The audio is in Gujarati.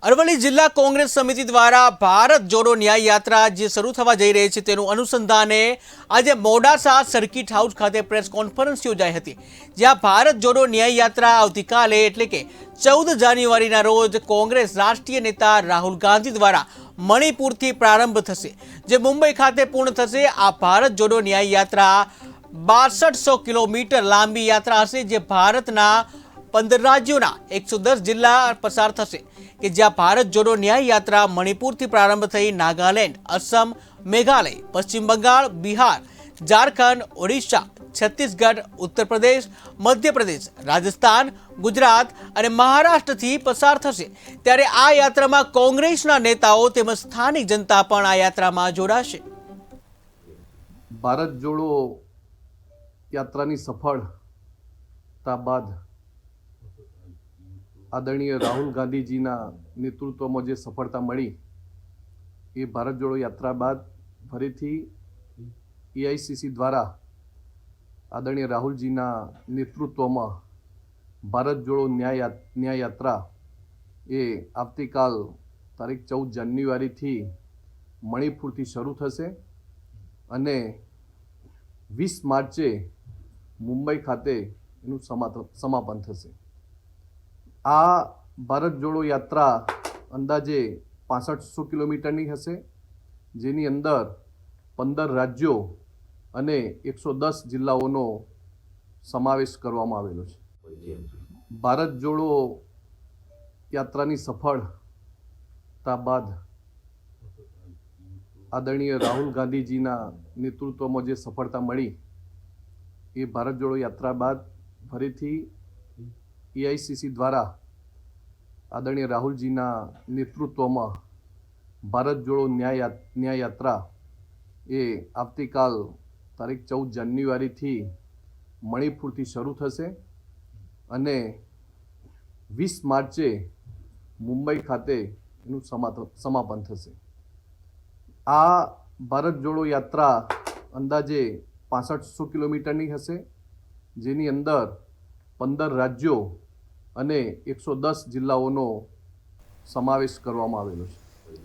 અરવલ્લી જિલ્લા કોંગ્રેસ સમિતિ દ્વારા ભારત જોડો ન્યાય યાત્રા જે શરૂ થવા જઈ રહી છે તેનું અનુસંધાને આજે મોડાસા સર્કિટ હાઉસ ખાતે પ્રેસ કોન્ફરન્સ યોજાઈ હતી, જ્યાં ભારત જોડો ન્યાય યાત્રા આવતીકાલે એટલે કે 14 જાન્યુઆરીના રોજ કોંગ્રેસ રાષ્ટ્રીય નેતા રાહુલ ગાંધી દ્વારા મણિપુરથી પ્રારંભ થશે, જે મુંબઈ ખાતે પૂર્ણ થશે। આ ભારત જોડો ન્યાય યાત્રા 6200 કિલોમીટર લાંબી યાત્રા હશે, જે ભારતના 15 રાજ્યોના 110 જિલ્લા પસાર થશે કે જ્યાં ભારત જોડો ન્યાય યાત્રા મણિપુરથી પ્રારંભ થઈ નાગાલેન્ડ, અસમ, મેઘાલય, પશ્ચિમ બંગાળ, બિહાર, ઝારખંડ, ઓડિશા, છત્તીસગઢ, ઉત્તર પ્રદેશ, મધ્યપ્રદેશ, રાજસ્થાન, ગુજરાત અને મહારાષ્ટ્રથી પસાર થશે। ત્યારે આ યાત્રામાં કોંગ્રેસના નેતાઓ તેમજ સ્થાનિક જનતા પણ આ યાત્રામાં જોડાશે। ભારત જોડો યાત્રાની સફળતા બાદ આદરણીય રાહુલ ગાંધીજીના નેતૃત્વમાં જે સફળતા મળી એ ભારત જોડો યાત્રા બાદ ફરીથી એઆઈસીસી દ્વારા આદરણીય રાહુલજીના નેતૃત્વમાં ભારત જોડો ન્યાય યાત્રા એ આવતીકાલ તારીખ 14 જાન્યુઆરીથી મણિપુરથી શરૂ થશે અને 20 માર્ચે મુંબઈ ખાતે એનું સમાપન થશે। આ ભારત જોડો યાત્રા અંદાજે 6500 કિલોમીટરની હશે, જેની અંદર 15 રાજ્યો અને 110 જિલ્લાઓનો સમાવેશ કરવામાં આવેલો છે। ભારત જોડો યાત્રાની સફળતા બાદ આદરણીય રાહુલ ગાંધીજીના નેતૃત્વમાં જે સફળતા મળી એ ભારત જોડો યાત્રા બાદ ફરીથી એઆઈસીસી દ્વારા આદરણીય રાહુલજીના નેતૃત્વમાં ભારત જોડો ન્યાય યાત્રા એ આવતીકાલ તારીખ 14 જાન્યુઆરીથી મણિપુરથી શરૂ થશે અને 20 માર્ચે મુંબઈ ખાતે એનું સમાપન થશે। આ ભારત જોડો યાત્રા અંદાજે 6500 કિલોમીટરની હશે, જેની અંદર 15 રાજ્યો અને 110 જિલ્લાઓનો સમાવેશ કરવામાં આવેલો છે।